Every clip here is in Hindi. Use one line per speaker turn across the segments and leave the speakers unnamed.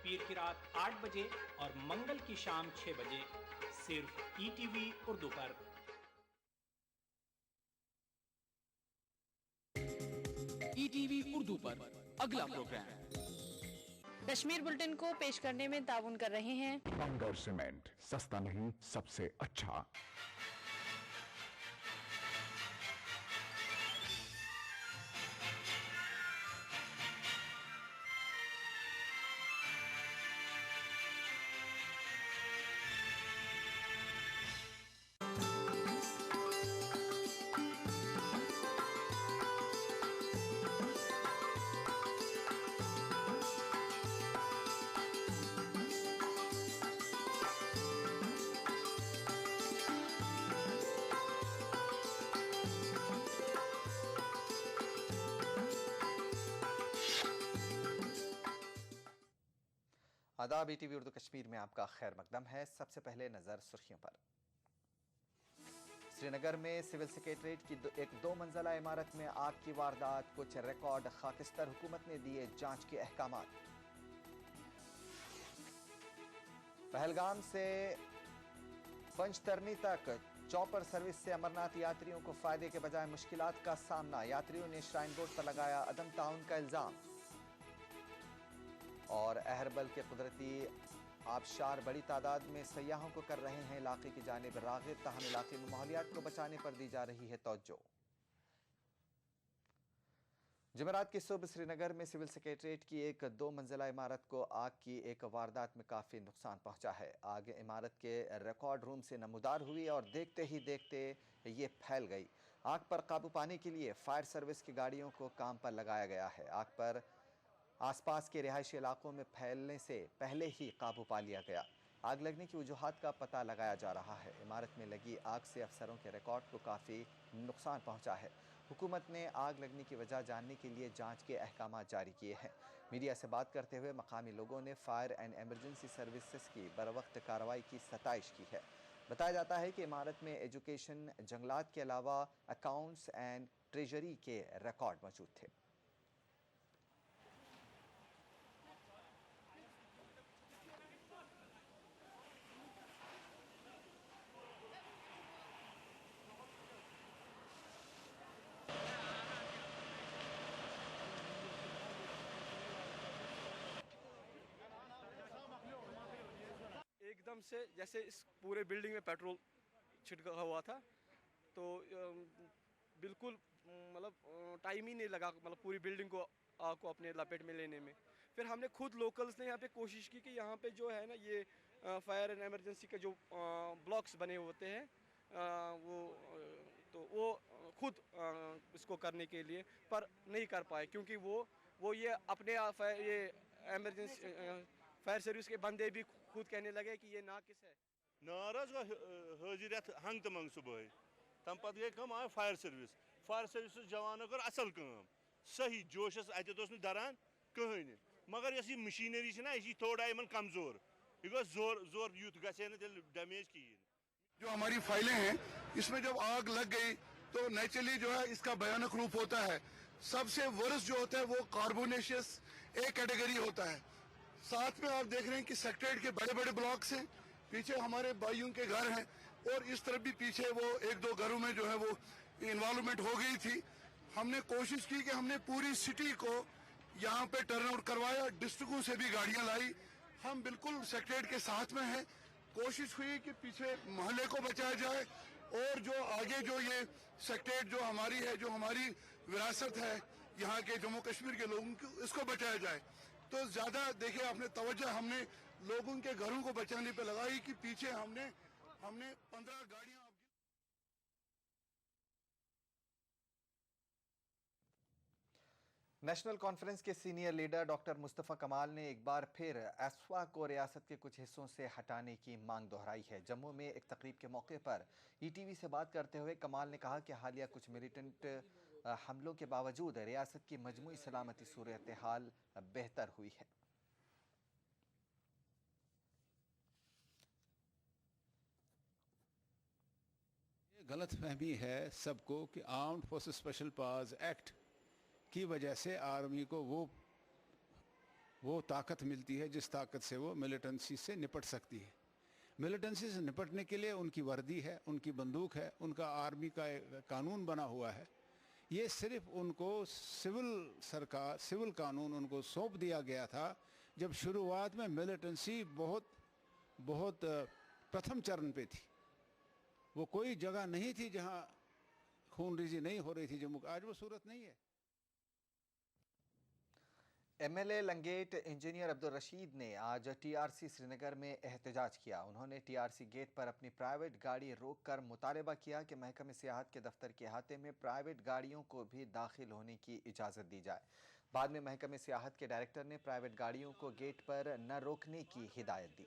पीर की रात 8 बजे और मंगल की शाम 6 बजे, सिर्फ ईटीवी उर्दू पर।
ईटीवी उर्दू पर अगला प्रोग्राम
कश्मीर बुलेटिन को पेश करने में ताउन कर रहे हैं
बंगर सीमेंट, सस्ता नहीं सबसे अच्छा।
आदाब, ईटीवी उर्दू कश्मीर में आपका खैर मकदम है। सबसे पहले नजर सुर्खियों पर। श्रीनगर में सिविल सेक्रेटरीट की एक 2 मंजिला इमारत में आग की वारदात, कुछ रिकॉर्ड खाकिस्तर, हुकूमत ने दिए जांच के अहकामात। पहलगाम से पंचतरनी तक चॉपर सर्विस से अमरनाथ यात्रियों को फायदे के बजाय मुश्किलात का सामना, यात्रियों ने श्राइन बोर्ड पर लगाया अदम ताउन का इल्जाम। और अहरबल के कुदरती आबशार बड़ी तादाद में सयाहों को कर रहे हैं इलाके की जानिब राग़िब, ताहम इलाके में माहौलियात को बचाने पर दी जा रही है तवज्जो। जुमेरात की सुबह श्रीनगर में सिविल सेक्रेटरीट की एक 2 मंजिला इमारत को आग की एक वारदात में काफ़ी नुकसान पहुंचा है। आग इमारत के रिकॉर्ड रूम से नमूदार हुई और देखते ही देखते ये फैल गई। आग पर काबू पाने के लिए फायर सर्विस की गाड़ियों को काम पर लगाया गया है। आग पर आसपास के रिहायशी इलाकों में फैलने से पहले ही काबू पा लिया गया। आग लगने की वजूहात का पता लगाया जा रहा है। इमारत में लगी आग से अफसरों के रिकॉर्ड को काफ़ी नुकसान पहुंचा है। हुकूमत ने आग लगने की वजह जानने के लिए जांच के अहकाम जारी किए हैं। मीडिया से बात करते हुए मकामी लोगों ने फायर एंड एमरजेंसी सर्विसेज की बरवक्त कार्रवाई की सताइश की है। बताया जाता है कि इमारत में एजुकेशन, जंगलात के अलावा अकाउंट्स एंड ट्रेजरी के रिकॉर्ड मौजूद थे।
एकदम से जैसे इस पूरे बिल्डिंग में पेट्रोल छिड़का हुआ था, तो बिल्कुल मतलब टाइम ही नहीं लगा, मतलब पूरी बिल्डिंग को आग को अपने लपेट में लेने में। फिर हमने खुद लोकल्स ने यहाँ पे कोशिश की कि यहाँ पे जो है ना ये फायर एंड एमरजेंसी के जो ब्लॉक्स बने होते हैं वो खुद इसको करने के लिए पर नहीं कर पाए, क्योंकि वो ये अपने ये एमरजेंसी फायर सर्विस के बंदे भी खुद कहने लगे कि ये नाकिस है।
नाराज हाजिरत हंग तो मंग सुबह तम पत गई कम आए फायर सर्विस जवानों कर असल काम सही जोशस अत दरान कहें, मगर ये मशीनरी ना यह थोड़ा इन कमजोर, यह जोर जोर यूथ ग डैमेज की।
जो हमारी फाइलें हैं इसमें जब आग लग गई तो नेचुरली जो है इसका भयानक रूप होता है। सबसे वर्स्ट जो होता है वो कार्बोनेशियस ए कैटेगरी होता है। साथ में आप देख रहे हैं कि सेक्रेटरीट के बड़े बड़े ब्लॉक्स हैं, पीछे हमारे भाइयों के घर हैं और इस तरफ भी पीछे वो 1-2 घरों में जो है वो इन्वॉल्वमेंट हो गई थी। हमने कोशिश की कि हमने पूरी सिटी को यहाँ पे टर्न आउट करवाया, डिस्ट्रिक्टों से भी गाड़ियां लाई। हम बिल्कुल सेक्रेटरीट के साथ में हैं। कोशिश हुई कि पीछे मोहल्ले को बचाया जाए और जो आगे जो ये सेक्रेटरीट जो हमारी है, जो हमारी विरासत है यहाँ के जम्मू कश्मीर के लोगों की, इसको बचाया जाए। तो ज्यादा देखिए आपने तवज्जो हमने लोगों के घरों को बचाने पे लगाई कि पीछे हमने 15 गाड़ियां।
नेशनल कॉन्फ्रेंस के सीनियर लीडर डॉक्टर मुस्तफ़ा कमाल ने एक बार फिर एसवा को रियासत के कुछ हिस्सों से हटाने की मांग दोहराई है। जम्मू में एक तकरीब के मौके पर ईटीवी से बात करते हुए कमाल ने कहा कि हालिया कुछ मिलिटेंट हमलों के बावजूद रियासत की मजमूई सलामती सूरत हाल बेहतर हुई है।
गलत फहमी है सबको कि armed forces special powers act की वजह से आर्मी को वो वो ताकत मिलती है जिस ताकत से वो मिलिटेंसी से निपट सकती है। मिलिटेंसी से निपटने के लिए उनकी वर्दी है, उनकी बंदूक है, उनका आर्मी का एक कानून बना हुआ है। ये सिर्फ उनको सिविल कानून उनको सौंप दिया गया था जब शुरुआत में मिलिटेंसी बहुत प्रथम चरण पे थी। वो कोई जगह नहीं थी जहां खूनरेजी नहीं हो रही थी जम्मू। आज वो सूरत नहीं है।
एमएलए लंगेट इंजीनियर अब्दुल रशीद ने आज टीआरसी श्रीनगर में एहतजाज किया। उन्होंने टीआरसी गेट पर अपनी प्राइवेट गाड़ी रोककर मुतालबा किया कि महकमे सियाहत के दफ्तर के अहाते में प्राइवेट गाड़ियों को भी दाखिल होने की इजाज़त दी जाए। बाद में महकमे सियाहत के डायरेक्टर ने प्राइवेट गाड़ियों को गेट पर न रोकने की हिदायत दी।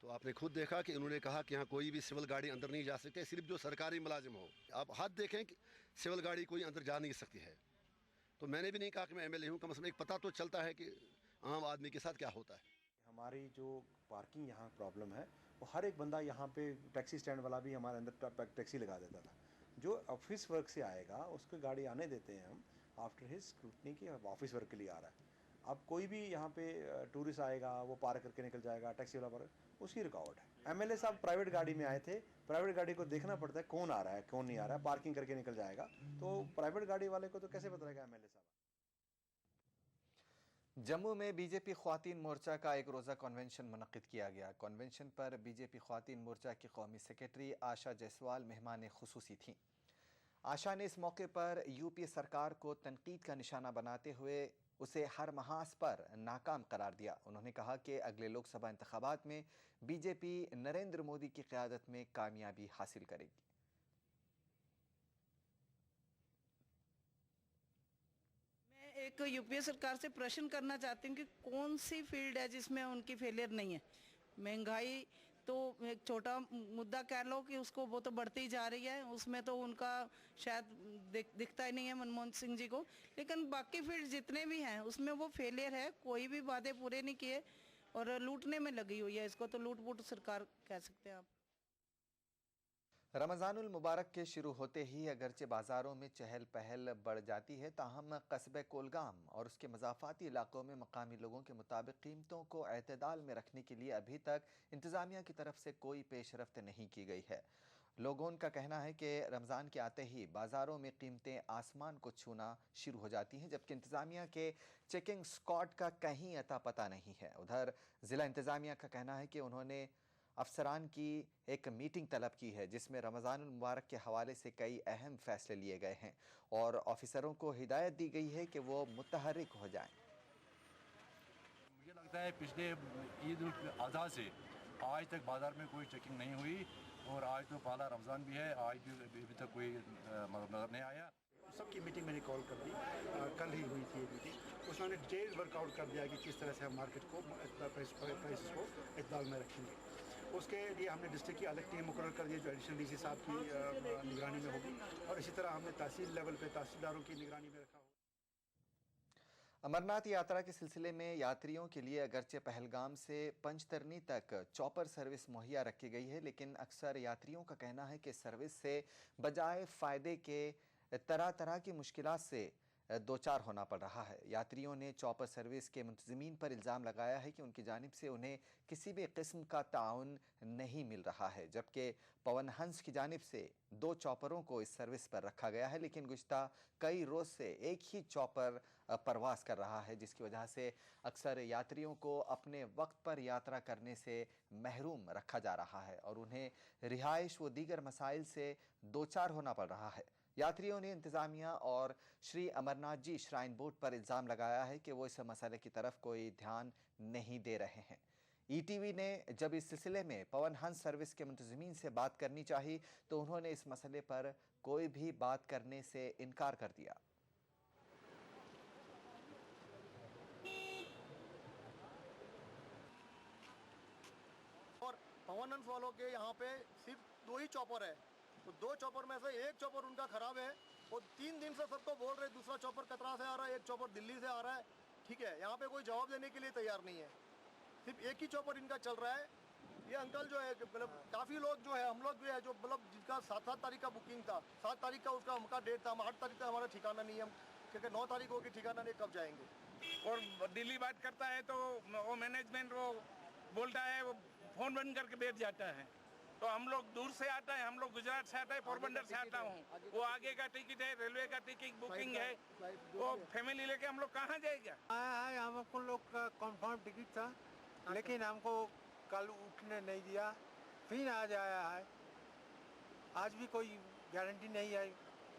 तो आपने खुद देखा कि उन्होंने कहा कि यहाँ कोई भी सिविल गाड़ी अंदर नहीं जा सकती, सिर्फ जो सरकारी मुलाजिम हो। आप हाथ देखें कि सिविल गाड़ी कोई अंदर जा नहीं सकती है। तो मैंने भी नहीं कहा कि मैं एमएलए हूँ, कम से कम एक पता तो चलता है कि आम आदमी के साथ क्या होता है।
हमारी जो पार्किंग यहाँ प्रॉब्लम है, वो हर एक बंदा यहाँ पे टैक्सी स्टैंड वाला भी हमारे अंदर टैक्सी लगा देता था। जो ऑफिस वर्क से आएगा उसको गाड़ी आने देते हैं हम आफ्टर हिज स्क्रूटनी की ऑफिस वर्क के लिए आ रहा है। अब कोई भी यहाँ पे टूरिस्ट आएगा वो पार्क करके निकल जाएगा, टैक्सी वाला पार्क, उसकी रुकावट है। एमएलए साहब प्राइवेट गाड़ी में आए थे, प्राइवेट गाड़ी को देखना पड़ता है कौन आ रहा है कौन नहीं आ रहा है, पार्किंग करके निकल जाएगा। तो प्राइवेट गाड़ी वाले को तो कैसे पता रहेगा एमएलए साहब।
जम्मू में बीजेपी ख्वातीन मोर्चा का एक रोज़ा कन्वेंशन मुनक्किद किया गया। कन्वेंशन पर बीजेपी ख्वातीन मोर्चा की कौमी सेक्रेटरी आशा जायसवाल मेहमान खुसूसी थीं। आशा ने इस मौके पर यूपी सरकार को तनकीद का निशाना बनाते हुए उसे हर महाज पर नाकाम करार दिया। उन्होंने कहा कि अगले लोकसभा इंतखाबात में बीजेपी नरेंद्र मोदी की क़यादत में कामयाबी हासिल करेगी।
मैं एक यूपीए सरकार से प्रश्न करना चाहती हूँ कि कौन सी फील्ड है जिसमें उनकी फेलियर नहीं है। महंगाई तो एक छोटा मुद्दा कह लो कि उसको वो तो बढ़ती जा रही है, उसमें तो उनका शायद दिखता ही नहीं है मनमोहन सिंह जी को। लेकिन बाकी फील्ड जितने भी हैं उसमें वो फेलियर है, कोई भी वादे पूरे नहीं किए और लूटने में लगी हुई है। इसको तो लूट-पुट सरकार कह सकते हैं आप।
रमज़ानुल मुबारक के शुरू होते ही अगरचे बाज़ारों में चहल पहल बढ़ जाती है, ताहम कस्बे कोलगाम और उसके मज़ाफ़ाती इलाकों में मकामी लोगों के मुताबिक कीमतों को एतदाल में रखने के लिए अभी तक इंतज़ामिया की तरफ से कोई पेशरफ्त नहीं की गई है। लोगों का कहना है कि रमज़ान के आते ही बाज़ारों में कीमतें आसमान को छूना शुरू हो जाती हैं, जबकि इंतज़ामिया के चेकिंग स्क्वाड का कहीं अता पता नहीं है। उधर ज़िला इंतज़ामिया का कहना है कि उन्होंने अफसरान की एक मीटिंग तलब की है जिसमें रमज़ानुल मुबारक के हवाले से कई अहम फैसले लिए गए हैं और ऑफिसरों को हिदायत दी गई है कि वो मुतहर्रिक हो जाएं।
मुझे लगता है पिछले ईद उल अज़हा से आज तक बाज़ार में कोई चेकिंग नहीं हुई और आज तो पहला रमज़ान भी है, आज भी अभी तक कोई नज़र नहीं आया।
सबकी मीटिंग मैंने कॉल कर दी, कल ही हुई थी ये मीटिंग। उसमें डिटेल वर्कआउट कर दिया कि किस तरह से हम मार्केट को प्राइस को इतदाल में रखेंगे। उसके लिए हमने डिस्ट्रिक्ट की अलग टीम मुकर्रर कर दी है जो एडिशनल डीसी साहब की निगरानी में होगी और इसी तरह हमने तहसील लेवल पे तहसीलदारों की निगरानी में रखा।
अमरनाथ यात्रा के सिलसिले में यात्रियों के लिए अगरचे पहलगाम से पंचतरनी तक चॉपर सर्विस मुहैया रखी गई है, लेकिन अक्सर यात्रियों का कहना है कि सर्विस से बजाय फ़ायदे के तरह तरह की मुश्किलात से दो चार होना पड़ रहा है। यात्रियों ने चॉपर सर्विस के मुंतज़मीन पर इल्ज़ाम लगाया है कि उनकी जानिब से उन्हें किसी भी किस्म का ताउन नहीं मिल रहा है, जबकि पवन हंस की जानिब से 2 चॉपरों को इस सर्विस पर रखा गया है, लेकिन गुज़िश्ता कई रोज़ से एक ही चॉपर परवास कर रहा है, जिसकी वजह से अक्सर यात्रियों को अपने वक्त पर यात्रा करने से महरूम रखा जा रहा है और उन्हें रिहाइश व दीगर मसाइल से दो चार होना पड़ रहा है। यात्रियों ने इंतज़ामिया और श्री अमरनाथ जी श्राइन बोर्ड पर इल्ज़ाम लगाया है कि वो इस मसले की तरफ कोई ध्यान नहीं दे रहे हैं। ईटीवी ने जब इस सिलसिले में पवन हंस सर्विस के मुंतज़मीन से बात करनी चाहिए तो उन्होंने इस मसले पर कोई भी बात करने से इनकार कर दिया।
और पवन हंस वालों के यहाँ पे सिर्फ 2 ही चॉपर है, तो 2 चॉपर में से एक चॉपर उनका खराब है और 3 दिन से सबको बोल रहे दूसरा चॉपर कतरा से आ रहा है, एक चॉपर दिल्ली से आ रहा है। ठीक है, यहाँ पे कोई जवाब देने के लिए तैयार नहीं है। सिर्फ एक ही चॉपर इनका चल रहा है ये अंकल जो है मतलब काफ़ी लोग जो है हम लोग भी है जो मतलब जिनका 7 तारीख का बुकिंग था, 7 तारीख का उसका हमका डेट था, हम 8 तारीख तक हमारा ठिकाना नहीं है, हम क्योंकि 9 तारीख होगी ठिकाना नहीं, कब जाएंगे।
और दिल्ली बात करता है तो वो मैनेजमेंट वो बोलता है, वो फ़ोन बंद करके बैठ जाता है। तो हम लोग दूर से आता है, हम लोग गुजरात से आता है, पोरबंदर से आता हूँ, वो आगे का टिकट है, रेलवे का टिकट बुकिंग है, वो फैमिली लेके हम लोग कहाँ जाएगा।
हमको लोग का कंफर्म टिकट था, लेकिन हमको कल उठने नहीं दिया, फिर आज आया है। आज भी कोई गारंटी नहीं है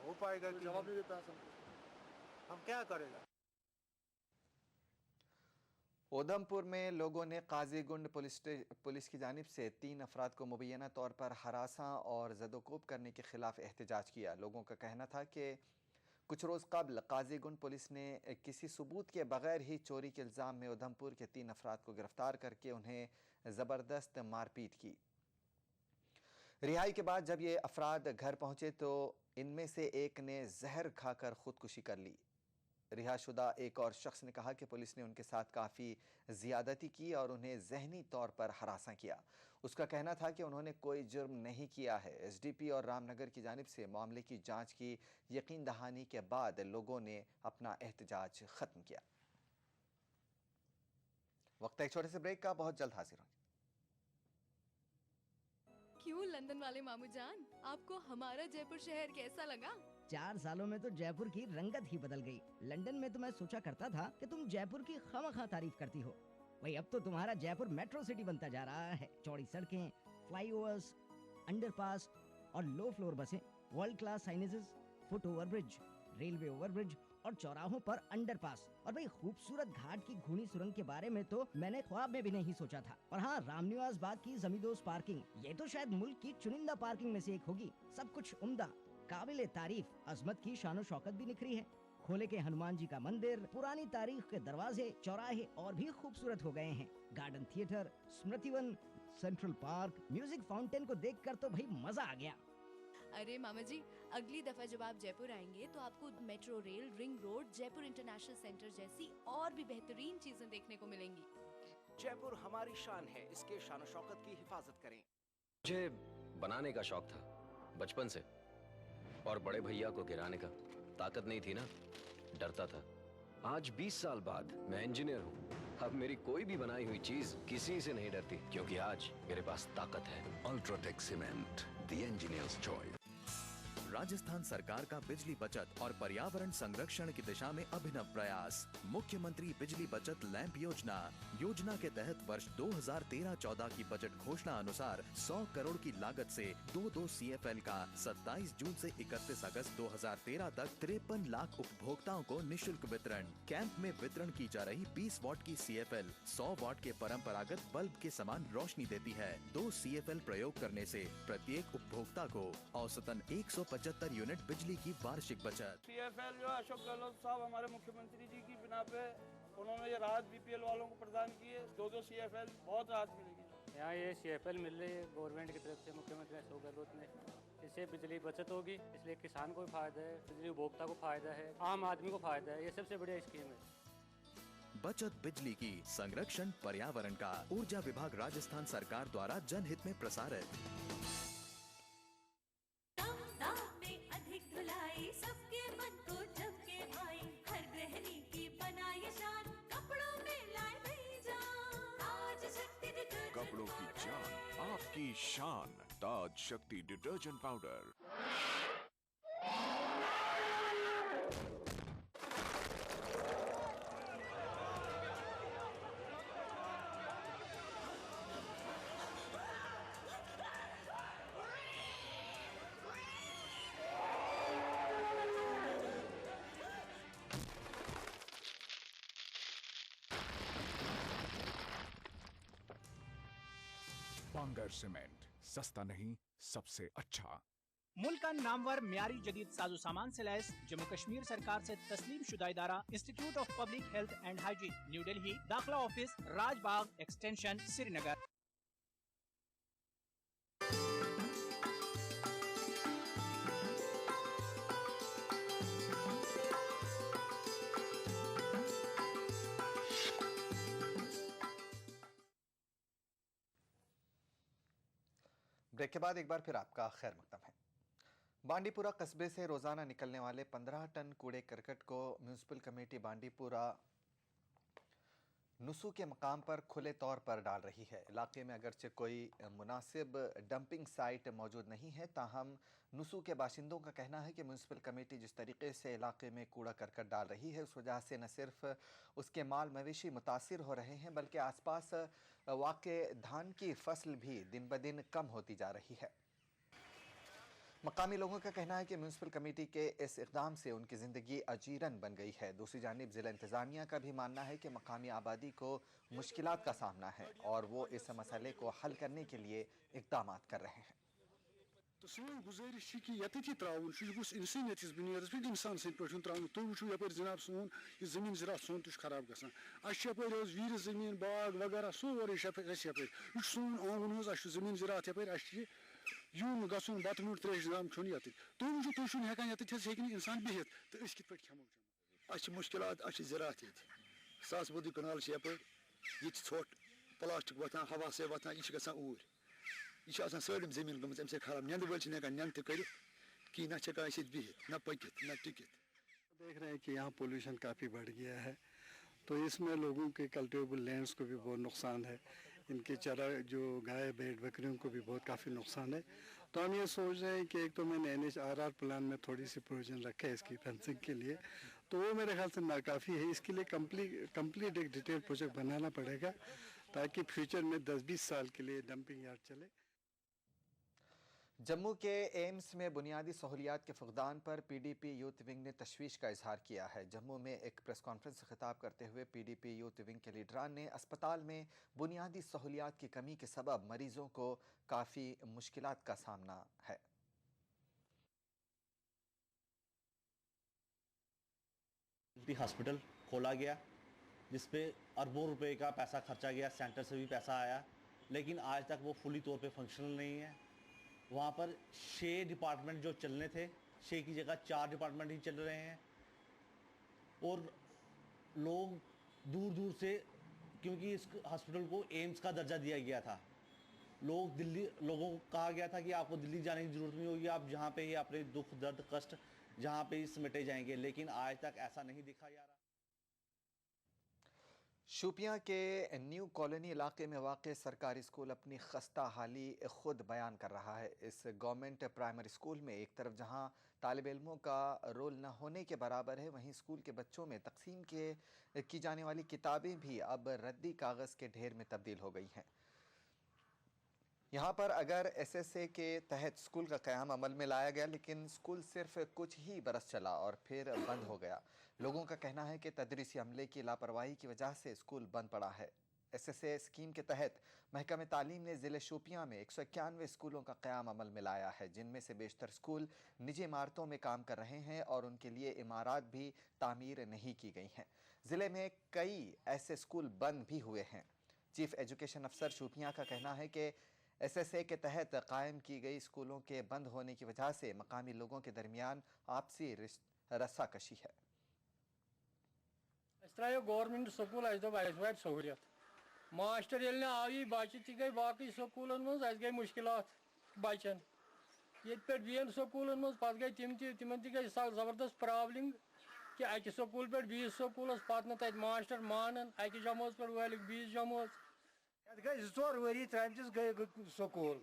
हो पाएगा कि जवाब नहीं देता, हम क्या करेगा।
उधमपुर में लोगों ने काजीगुंड पुलिस की जानिब से 3 अफराद को मुबैना तौर पर हरासा और ज़दोकोब करने के खिलाफ एहतजाज किया। लोगों का कहना था कि कुछ रोज़ कबल काजीगुंड पुलिस ने किसी सबूत के बगैर ही चोरी के इल्ज़ाम में उधमपुर के 3 अफराद को गिरफ्तार करके उन्हें ज़बरदस्त मारपीट की। रिहाई के बाद जब ये अफराद घर पहुँचे तो इनमें से एक ने जहर खाकर खुदकुशी कर ली। रिहाशुदा एक और शख्स ने कहा कि पुलिस ने उनके साथ काफ़ी ज़्यादती की और उन्हें ज़हनी तौर पर हरासा किया। उसका कहना था कि उन्होंने कोई जुर्म नहीं किया है। एसडीपी और रामनगर की जानिब से मामले की जांच की यकीन दहानी के बाद लोगों ने अपना एहतजाज ख़त्म किया। वक्त एक छोटे से ब्रेक का, बहुत जल्द हाजिर होंगे।
क्यों लंदन वाले मामू जान, आपको हमारा जयपुर शहर कैसा लगा?
4 सालों में तो जयपुर की रंगत ही बदल गई। लंदन में तो मैं सोचा करता था कि तुम जयपुर की खामखा तारीफ करती हो, वही अब तो तुम्हारा जयपुर मेट्रो सिटी बनता जा रहा है। चौड़ी सड़कें, फ्लाईओवर्स, अंडरपास और लो फ्लोर बसें, world class signages, foot overbridge, railway overbridge और चौराहों पर अंडरपास, और भाई खूबसूरत घाट की घूनी सुरंग के बारे में तो मैंने ख्वाब में भी नहीं सोचा था। और हाँ, रामनिवास बाग की जमींदोज पार्किंग, ये तो शायद मुल्क की चुनिंदा पार्किंग में से एक होगी। सब कुछ उम्दा, काबिले तारीफ, अजमत की शानो शौकत भी निखरी है। खोले के हनुमान जी का मंदिर, पुरानी तारीख के दरवाजे, चौराहे और भी खूबसूरत हो गए हैं। Garden theatre, Smritivan, central park, music fountain को देखकर तो भाई मजा आ गया।
अरे मामा जी, अगली दफा जब आप जयपुर आएंगे तो आपको metro rail, ring road, Jaipur international centre जैसी और भी बेहतरीन चीजें देखने को मिलेंगी।
जयपुर हमारी शान है, इसके शान शौकत की हिफाजत करें।
मुझे बनाने का शौक था बचपन से, और बड़े भैया को गिराने का। ताकत नहीं थी ना, डरता था। आज 20 साल बाद मैं इंजीनियर हूँ। अब मेरी कोई भी बनाई हुई चीज किसी से नहीं डरती, क्योंकि आज मेरे पास ताकत है।
UltraTech cement, the engineers choice.
Rajasthan सरकार का बिजली बचत और पर्यावरण संरक्षण की दिशा में अभिनव प्रयास, मुख्यमंत्री बिजली बचत लैंप योजना। योजना के तहत वर्ष 2013-14 की बजट घोषणा अनुसार 100 करोड़ की लागत से 2 CFL का 27 जून से 31 अगस्त 2013 तक 53 लाख उपभोक्ताओं को निशुल्क वितरण। कैंप में वितरण की जा रही 20 वाट की CFL 100 वाट के परंपरागत बल्ब के समान रोशनी देती है। 2 CFL प्रयोग करने से प्रत्येक उपभोक्ता को औसतन 175 यूनिट बिजली की वार्षिक बचत।
CFL जो अशोक गहलोत साहब हमारे मुख्यमंत्री जी की बिना पे उन्होंने ये राहत BPL वालों को प्रदान की है। 2 CFL बहुत राहत मिलेगी।
यहाँ ये CFL मिल रही है गवर्नमेंट की तरफ से, मुख्यमंत्री अशोक गहलोत ने। इससे बिजली बचत होगी, इसलिए किसान को भी फायदा है, बिजली उपभोक्ता को फायदा है, आम आदमी को फायदा है। ये सबसे बढ़िया स्कीम है।
बचत बिजली की, संरक्षण पर्यावरण का। ऊर्जा विभाग राजस्थान सरकार द्वारा जनहित में प्रसारित।
सबके मन को झपके भाई, हर गृहिणी की बनाए शान, कपड़ों में लाए नई जान। ताज शक्ति डिटर्जेंट,
कपड़ों की जान, आपकी शान। ताज शक्ति डिटर्जेंट पाउडर। बांगर सीमेंट, सस्ता नहीं सबसे अच्छा।
मुल्क का नामवर म्यारी जदीद साजो सामान से लैस जम्मू कश्मीर सरकार से तस्लीम शुदा इदारा institute of public health and hygiene, new Delhi, दाखिला office, Rajbagh extension, Srinagar.
Break के बाद एक बार फिर आपका खैर मकदम है। बांडीपुरा कस्बे से रोजाना निकलने वाले 15 टन कूड़े करकट को म्यूनिसिपल कमेटी बांडीपुरा नुसू के मकाम पर खुले तौर पर डाल रही है। इलाके में अगरचे कोई मुनासिब डंपिंग साइट मौजूद नहीं है, ताहम नुसू के बाशिंदों का कहना है कि म्यूनिसिपल कमेटी जिस तरीके से इलाके में कूड़ा करकट डाल रही है, उस वजह से न सिर्फ उसके माल मवेशी मुतासिर हो रहे हैं, बल्कि आसपास वाक़े धान की फसल भी दिन ब दिन कम होती जा रही है। मकामी लोगों का कहना है कि म्यूनिसिपल कमेटी के इस इक़दाम से उनकी ज़िंदगी अजीरन बन गई है। दूसरी जानिब ज़िला इंतज़ामिया का भी मानना है कि मकामी आबादी को मुश्किलात का सामना है और वो इस मसले को हल करने के लिए इक़दाम कर रहे हैं।
तो सोन गुजारिश कि यति त्राउन गुस इंसानियत बुनियादस पे इंसान सद पे त्राउन। तुम वुचु यपर जनाब सोन यह जमीन ज़रात सोन तुछ खराब गसान। अपर वीर जमीन बाग वगैरह सोरे यपर सोन आंगन जमीन ज़रात यपर यून गसन बत मूट त्रेश दाम छुन यत तुम वुचु तुम हेकान यत इंसान बिहित तो कित पे खमो मुश्किलात ज़रात ये सास बोदी कनाल यपर ये ोट प्लास्टिक वतान हवा से वतान यह गसान ऊर यह सलम जमीन गम अमे खराब नंद वल नंद कर कि ना बिहित ना पकित ना टिकित।
देख रहे हैं कि यहाँ पोल्यूशन काफ़ी बढ़ गया है, तो इसमें लोगों के कल्टिवेबल लैंड्स को भी बहुत नुकसान है, इनके चरा जो गाय भेड़ बकरियों को भी बहुत काफ़ी नुकसान है। तो हम ये सोच रहे हैं कि एक तो मैंने NHRR प्लान में थोड़ी सी प्रोविजन रखा है इसकी फेंसिंग के लिए, तो वो मेरे ख्याल से नाकाफ़ी है। इसके लिए कंप्लीट एक डिटेल प्रोजेक्ट बनाना पड़ेगा ताकि फ्यूचर में 10-20 साल के लिए डंपिंग यार्ड चले।
जम्मू के एम्स में बुनियादी सहूलियात के फुकदान पर PDP यूथ विंग ने तशवीश का इजहार किया है। जम्मू में एक प्रेस कॉन्फ्रेंस से खिताब करते हुए PDP यूथ विंग के लीडरान ने अस्पताल में बुनियादी सहूलियात की कमी के सबब मरीजों को काफ़ी मुश्किलात का सामना है।
हॉस्पिटल खोला गया जिसपे अरबों रुपए का पैसा खर्चा गया, सेंटर से भी पैसा आया, लेकिन आज तक वो फुली तौर पे फंक्शनल नहीं है। वहाँ पर 6 डिपार्टमेंट जो चलने थे, 6 की जगह 4 डिपार्टमेंट ही चल रहे हैं और लोग दूर दूर से, क्योंकि इस हॉस्पिटल को एम्स का दर्जा दिया गया था, लोगों को कहा गया था कि आपको दिल्ली जाने की ज़रूरत नहीं होगी, आप जहाँ पे ही अपने दुख दर्द कष्ट जहाँ पे ही समेटे जाएंगे, लेकिन आज तक ऐसा नहीं दिखा जा रहा।
शोपियां के न्यू कॉलोनी इलाके में वाक़ सरकारी स्कूल अपनी खस्ता हाली खुद बयान कर रहा है। इस गवर्नमेंट प्राइमरी स्कूल में एक तरफ जहां तालिब इल्मों का रोल न होने के बराबर है, वहीं स्कूल के बच्चों में तकसीम की जाने वाली किताबें भी अब रद्दी कागज़ के ढेर में तब्दील हो गई हैं। यहाँ पर अगर SSA के तहत स्कूल का क़याम अमल में लाया गया, लेकिन स्कूल सिर्फ कुछ ही बरस चला और फिर बंद हो गया। लोगों का कहना है कि तदरीसी अमले की लापरवाही की वजह से स्कूल बंद पड़ा है। SSA स्कीम के तहत महकमे तालीम ने ज़िले शोपियां में 191 स्कूलों का क़याम अमल में लाया है, जिनमें से बेशतर स्कूल निजी इमारतों में काम कर रहे हैं और उनके लिए इमारत भी तामीर नहीं की गई हैं। ज़िले में कई ऐसे स्कूल बंद भी हुए हैं। चीफ एजुकेशन अफसर शोपियां का कहना है कि SSA के तहत कायम की गई स्कूलों के बंद होने की वजह से मकामी लोगों के दरमियान आपसी रस्साकशी है।
गवर्नमेंट स्कूल वाट सहूलियत मास्टर ये आई बच्चे ती गई बाकी स्कूलन मज गई मुश्किलात बचन ये पे बीन स्कूलन मज पे गई तिमन गई जबरदस्त प्रॉब्लम कि अक स्कूल पे बीस स्कूलस पे तक मास्टर मानन अक जमात पे वाल 20 जमात
गई 2 वरी त्रमस गई स्कूल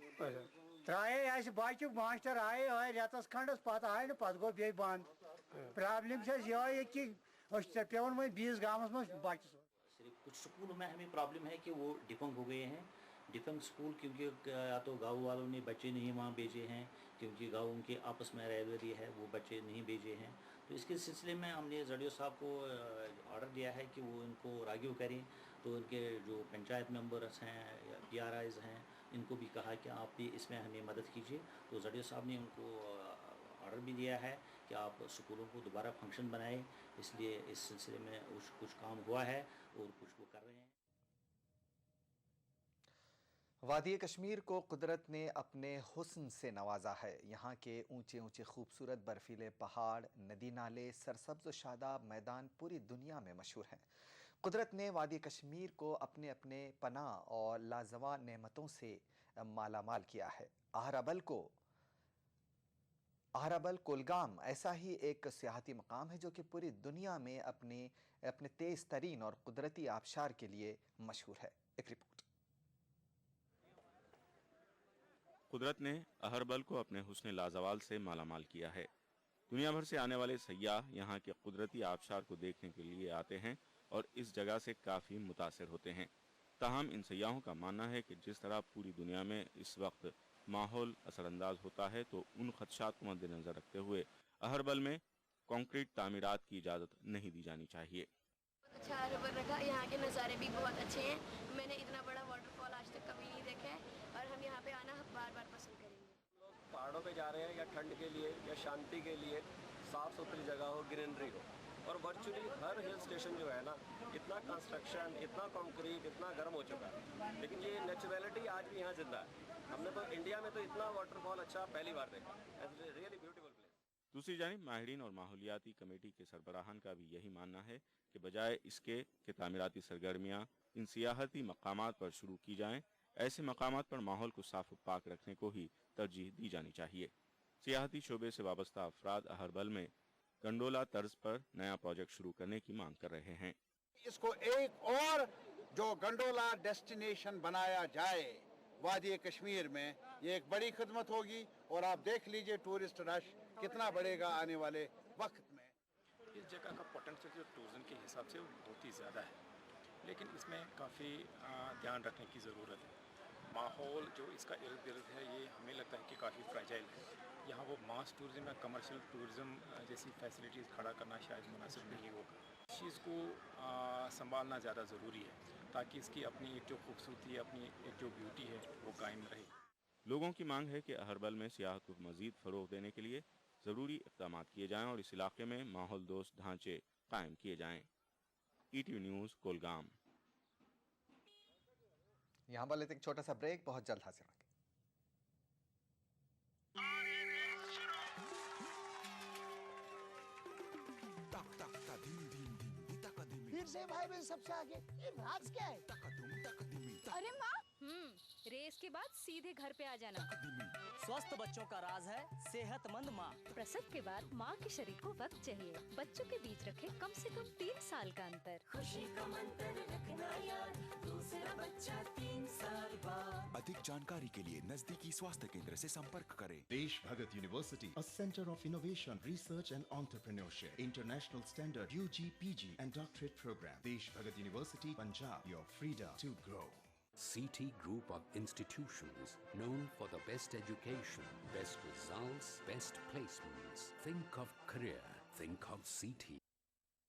त्राए बच्चे मास्टर आए रेतस खंडस पे आए पे गो बे बंद प्रॉब्लम ये कि पेवन वो 20 गाँव में बच्चे।
सिर्फ कुछ स्कूल में हमें प्रॉब्लम है कि वो डिफंग हो गए हैं, डिफंग स्कूल, क्योंकि या तो गाँव वालों ने बच्चे नहीं वहाँ भेजे हैं, क्योंकि गाँव उनके आपस में राइवलरी है, वो बच्चे नहीं भेजे हैं। तो इसके सिलसिले में हमने ZDO साहब को ऑर्डर दिया है कि वो इनको रागिव करें। तो उनके जो पंचायत मेंबर्स हैं या PRIs हैं, इनको भी कहा कि आप भी इसमें हमें मदद कीजिए। तो ZDO साहब ने उनको ऑर्डर भी दिया है कि आप स्कूलों को दोबारा फंक्शन बनाएं। इसलिए इस सिलसिले में कुछ काम हुआ है और कुछ वो कर रहे हैं।
वादी कश्मीर को कुदरत ने अपने हुस्न से नवाजा है। यहाँ के ऊंचे ऊंचे खूबसूरत बर्फीले पहाड़, नदी नाले, सरसब्ज शादाब मैदान पूरी दुनिया में मशहूर हैं। कुदरत ने वादी कश्मीर को अपने अपने पनाह और लाजवाब नेमतों से मालामाल किया है। आहराबल कोलगाम ऐसा ही एक सियाहती मकाम है जो कि पूरी दुनिया में अपने तेज तरीन और कुदरती आबशार के लिए मशहूर है। एक रिपोर्ट।
कुदरत ने अहरबल को अपने हुस्न लाजवाल से मालामाल किया है। दुनिया भर से आने वाले सयाह यहाँ के कुदरती आबशार को देखने के लिए आते हैं और इस जगह से काफ़ी मुतासिर होते हैं। ताहम इन सयाहों का मानना है कि जिस तरह पूरी दुनिया में इस वक्त माहौल असरअंदाज होता है, तो उन खदशात को मद्देनजर रखते हुए अहरबल में कंक्रीट तामीरात की इजाज़त नहीं दी जानी चाहिए।
अच्छा अहरबल रखा, यहाँ के नज़ारे भी बहुत अच्छे हैं। मैंने इतना बड़ा वाटरफॉल आज तक कभी नहीं देखा है और हम यहाँ पे आना बार बार पसंद करेंगे।
लोग पहाड़ों पे जा रहे हैं या ठंड के लिए या शांति के लिए, साफ़ सुथरी जगह हो, ग्रीनरी हो, और वर्चुअली हर हिल स्टेशन जो है ना, इतना कंस्ट्रक्शन, इतना कंक्रीट, इतना गर्म हो चुका है, लेकिन ये नेचुरलिटी आज भी यहाँ जिंदा है। हमने तो इंडिया में तो इतना वाटरफॉल अच्छा पहली बार देखा। Really beautiful place.
दूसरी जानिब माहिरीन और माहौलियाती कमेटी के सरबराहान का भी यही मानना है कि बजाय इसके कि तामीराती सरगर्मियाँ इन सियाहती मकामात पर शुरू की जाएं, ऐसे मकामात पर माहौल को साफ पाक रखने को ही तरजीह दी जानी चाहिए। सियाहती शोबे से वाबस्ता अफराद अहरबल में गंडोला तर्ज पर नया प्रोजेक्ट शुरू करने की मांग कर रहे हैं।
इसको एक और जो गंडोला डेस्टिनेशन बनाया जाए वादी कश्मीर में, ये एक बड़ी खिदमत होगी और आप देख लीजिए टूरिस्ट रश कितना बढ़ेगा आने वाले वक्त में।
इस जगह का पोटेंशियल जो टूरिज्म के हिसाब से बहुत ही ज़्यादा है, लेकिन इसमें काफ़ी ध्यान रखने की ज़रूरत है। माहौल जो इसका इर्द गिर्द है, ये हमें लगता है कि काफ़ी फ्रेजाइल है। यहाँ वो मास टूरिज्म या कमर्शियल टूरिज्म जैसी फैसिलिटीज़ खड़ा करना शायद मुनासिब नहीं होगा। इस चीज़ को संभालना ज़्यादा ज़रूरी है ताकि इसकी अपनी एक जो खूबसूरती है, अपनी एक जो ब्यूटी है, वो कायम रहे।
लोगों की मांग है कि अहरबल में सियाहत को मज़ीद फ़रोग़ देने के लिए ज़रूरी इक़दाम किए जाएँ और इस इलाके में माहौल दोस्त ढांचे कायम किए जाएँ। ETV news Kulgam.
यहाँ पर लेते एक छोटा सा ब्रेक, बहुत जल्द हाजिर होंगे।
फिर से भाई बहन सबसे आगे, ये राज क्या है?
अरे माँ, रेस के बाद सीधे घर पे आ जाना।
स्वस्थ बच्चों का राज है सेहतमंद माँ।
प्रसव के बाद माँ के शरीर को वक्त चाहिए। बच्चों के बीच रखे कम से कम 3 साल का अंतर।
खुशी का मंत्र रखना याद, दूसरा बच्चा 3 साल बाद।
अधिक जानकारी के लिए नजदीकी स्वास्थ्य केंद्र से संपर्क करें।
देश भगत university, a center of innovation, research and entrepreneurship, international standard UG, PG and doctorate program. Desh Bhagat University, Punjab, your freedom to grow.
CT Group of institutions known for the best education, best results, best placements. Think of career, think of CT.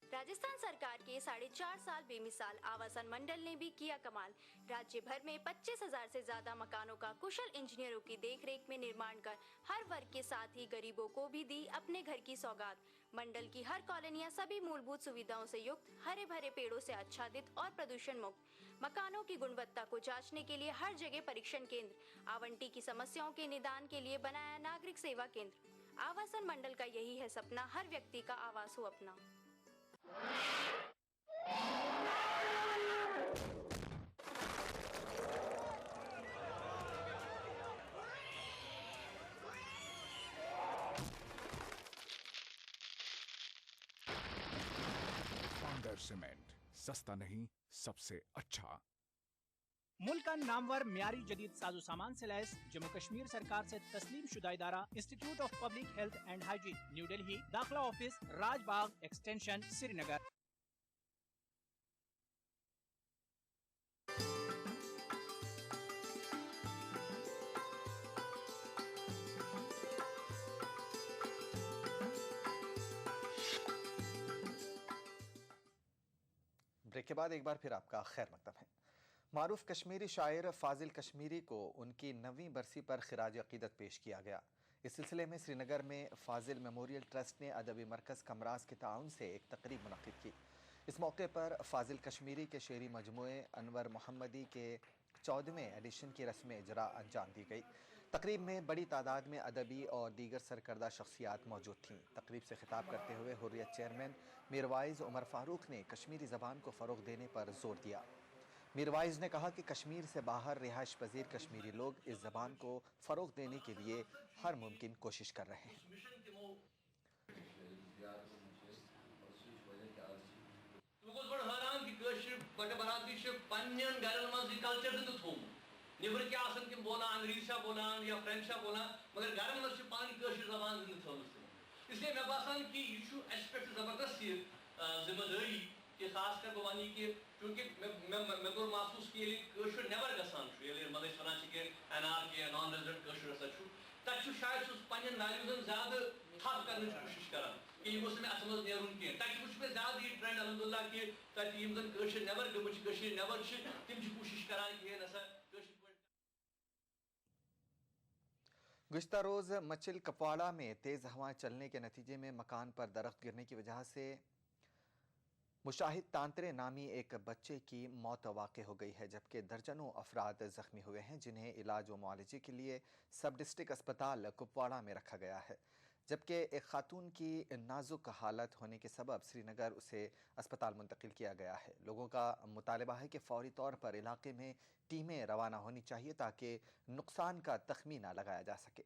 Rajasthan सरकार के 4.5 साल बेमिसाल आवासन मंडल ने भी किया कमाल। राज्य भर में 25,000 से ज्यादा मकानों का कुशल इंजीनियरों की देखरेख में निर्माण कर हर वर्ग के साथ ही गरीबों को भी दी अपने घर की सौगात। मंडल की हर कॉलोनियां सभी मूलभूत सुविधाओं से युक्त, हरे भरे पेड़ों से आच्छादित और प्रदूषण मुक्त। मकानों की गुणवत्ता को जांचने के लिए हर जगह परीक्षण केंद्र, आवंटी की समस्याओं के निदान के लिए बनाया नागरिक सेवा केंद्र। आवासन मंडल का यही है सपना, हर व्यक्ति का आवास हो अपना।
सीमेंट, सस्ता नहीं सबसे अच्छा।
मुल्क का नामवर म्यारी जदीद साजो सामान से लैस जम्मू कश्मीर सरकार से तस्लीम शुदा इदारा institute of public health and hygiene, new Delhi, दाखिला office, Rajbagh extension, Srinagar.
Break के बाद एक बार फिर आपका खैर मकदम है। मारूफ कश्मीरी शायर फाजिल कश्मीरी को उनकी 9वीं बरसी पर खिराज अकीदत पेश किया गया। इस सिलसिले में श्रीनगर में फाजिल मेमोरियल ट्रस्ट ने अदबी मरकज़ कमराज के ताउन से एक तकरीब मुनक़िद की। इस मौके पर फाजिल कश्मीरी के शेरी मजमूए अनवर मोहम्मदी के 14वें एडिशन की रस्म इजरा अंजाम दी गई। तकरीब में बड़ी तादाद में अदबी और दीगर सरकर्दा शख्सियात मौजूद थीं। तकरीब से खिताब करते हुए हुर्रियत चेयरमैन मीरवाइज़ उमर फारूक ने कश्मीरी ज़बान को फ़रोग़ देने पर जोर दिया। मीरवाइज ने कहा कि कश्मीर से बाहर रिहाइश पजीर कश्मीरी लोग इस जबान को फ़रोग देने के लिए हर मुमकिन कोशिश कर रहे हैं।
निबर क्या तम बोलान अंग्रेजी बोलान या फ्रेंच बोलान मगर घर मज पान जबान जिंद थी इसलिए मे बासान कि यह पे जबरदस्त जिम्मेदारी कि खास कर बह वन कि चूंकि मे कोर महसूस कि नबर गसान मतलब वन कि NRK नॉन रेजिडेंट तक शायद पन्न वैल्यूजन ज्यादा ठप करने की कोशिश कर कि यह गोस अत मज नेरुन कह तक वो ज्यादा यह ट्रेंड अलहमदुल्ला कि तक नबर गमत नबर तम कोशिश करान कि नसा
गुज़िश्ता रोज़ मचिल कपवाड़ा में तेज़ हवाएं चलने के नतीजे में मकान पर दरख्त गिरने की वजह से मुशाहिद तांतरे नामी एक बच्चे की मौत वाक़ हो गई है, जबकि दर्जनों अफराद ज़ख्मी हुए हैं जिन्हें इलाज व मुआलजे के लिए सब डिस्ट्रिक्ट अस्पताल कुपवाड़ा में रखा गया है। जबकि एक खातून की नाजुक हालत होने के सबब श्रीनगर उसे अस्पताल मुंतकिल किया गया है। लोगों का मुतालबा है कि फ़ौरी तौर पर इलाके में टीमें रवाना होनी चाहिए ताकि नुकसान का तखमीना लगाया जा सके।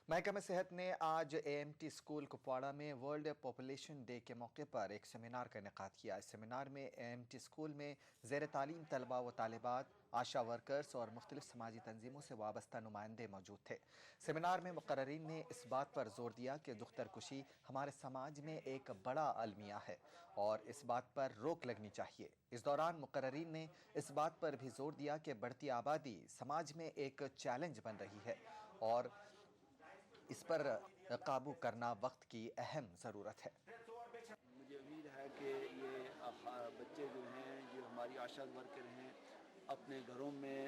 महकमा सेहत ने आज AMT स्कूल कुपवाड़ा में वर्ल्ड पॉपुलेशन डे के मौके पर एक सेमिनार का इनेकाद किया। इस सेमिनार में AMT स्कूल में ज़ेर तालीम तलबा व तालिबात, आशा वर्कर्स और मुख्तलिफ समाजी तंजीमों से वाबस्ता नुमाइंदे मौजूद थे। सेमिनार में मुक़र्रिरीन ने इस बात पर जोर दिया कि दुख्तरकुशी हमारे समाज में एक बड़ा अलमिया है और इस बात पर रोक लगनी चाहिए। इस दौरान मुक़र्रिरीन ने इस बात पर भी जोर दिया कि बढ़ती आबादी समाज में एक चैलेंज बन रही है और इस पर काबू करना वक्त की अहम ज़रूरत है।
मुझे उम्मीद है कि ये बच्चे जो हैं, जो हमारी आशा वर्कर हैं, अपने घरों में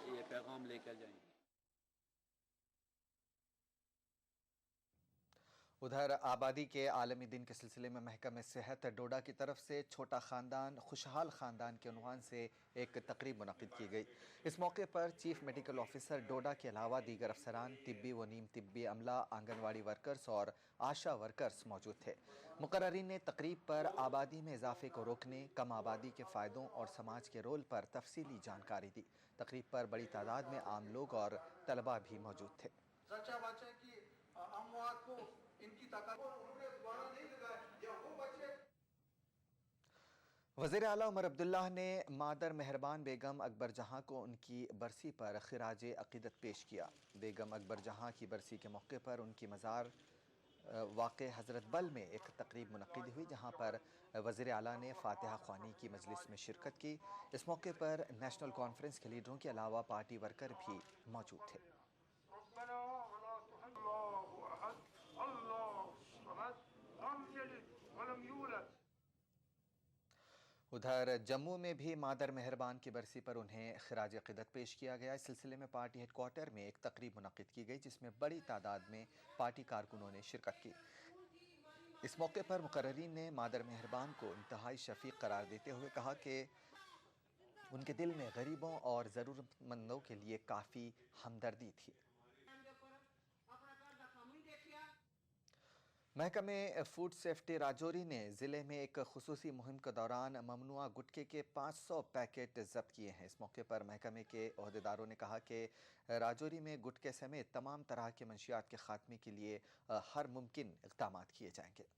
ये पैगाम लेकर जाएंगे।
उधर आबादी के आलमी दिन के सिलसिले में महकमा सेहत डोडा की तरफ से छोटा ख़ानदान खुशहाल ख़ानदान के उन्वान से एक तकरीब मुनक़िद की गई। इस मौके पर चीफ मेडिकल ऑफिसर डोडा के अलावा दीगर अफसरान, तिब्बी व नीम तिब्बी अमला, आंगनवाड़ी वर्कर्स और आशा वर्कर्स मौजूद थे। मुक़र्रिरीन ने तकरीब पर आबादी में इजाफे को रोकने, कम आबादी के फ़ायदों और समाज के रोल पर तफसीली जानकारी दी। तकरीब पर बड़ी तादाद में आम लोग और तलबा भी मौजूद थे। वज़ीर आला उमर अब्दुल्ला ने मादर मेहरबान बेगम अकबर जहाँ को उनकी बरसी पर खिराज अक़ीदत पेश किया। बेगम अकबर जहाँ की बरसी के मौके पर उनकी मज़ार वाक़े हज़रत बल में एक तकरीब मुनक़्क़िद हुई, जहाँ पर वज़ीर आला ने फ़ातिहा ख़्वानी की मजलिस में शिरकत की। इस मौके पर नेशनल कॉन्फ्रेंस के लीडरों के अलावा पार्टी वर्कर भी मौजूद थे। उधर जम्मू में भी मादर मेहरबान की बरसी पर उन्हें खिराज अक़ीदत पेश किया गया। इस सिलसिले में पार्टी हेडक्वार्टर में एक तकरीब मुनक़्क़िद की गई, जिसमें बड़ी तादाद में पार्टी कारकुनों ने शिरकत की। इस मौके पर मुक़र्रिरीन ने मादर मेहरबान को इंतहाई शफ़ीक़ करार देते हुए कहा कि उनके दिल में गरीबों और ज़रूरतमंदों के लिए काफ़ी हमदर्दी थी। महकमे फूड सेफ्टी राजौरी ने ज़िले में एक खुसूसी मुहिम के दौरान ममनुआ गुटखे के 500 पैकेट ज़ब्त किए हैं। इस मौके पर महकमे के ओहदेदारों ने कहा कि राजौरी में गुटखे समेत तमाम तरह के मंशियात के खात्मे के लिए हर मुमकिन इक़दाम किए जाएंगे।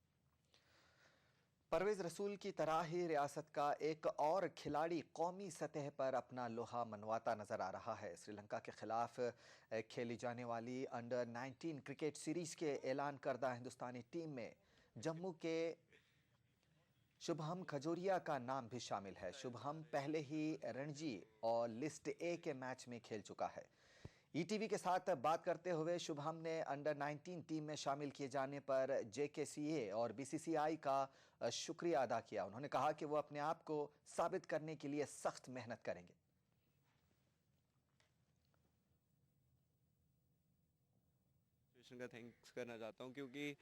परवेज़ रसूल की तरह ही रियासत का एक और खिलाड़ी कौमी सतह पर अपना लोहा मनवाता नज़र आ रहा है। श्रीलंका के खिलाफ खेली जाने वाली अंडर 19 क्रिकेट सीरीज़ के ऐलान करदा हिंदुस्तानी टीम में जम्मू के शुभम खजूरिया का नाम भी शामिल है। शुभम पहले ही रणजी और लिस्ट ए के मैच में खेल चुका है। ETV के साथ बात करते हुए शुभम ने अंडर 19 टीम में शामिल किए जाने पर JKCA और BCCI का शुक्रिया अदा किया। उन्होंने कहा कि वो अपने आप को साबित करने के लिए सख्त मेहनत करेंगे।
का थैंक्स करना चाहता हूँ, क्योंकि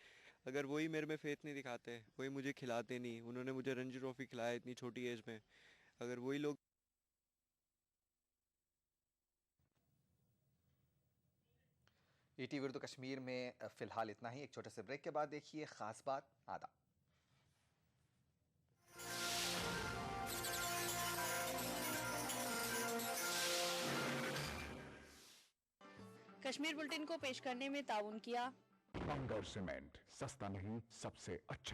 अगर वही मेरे में फेथ नहीं दिखाते, वही मुझे खिलाते नहीं, उन्होंने मुझे रणजी ट्रॉफी खिलाया इतनी छोटी एज में, अगर वही लोग
ETV उर्दू कश्मीर में फ़िलहाल इतना ही। एक छोटे से ब्रेक के बाद देखिए ख़ास बात आदा।
कश्मीर बुलेटिन को पेश करने में ताउन किया।
बंगर सीमेंट, सस्ता नहीं सबसे अच्छा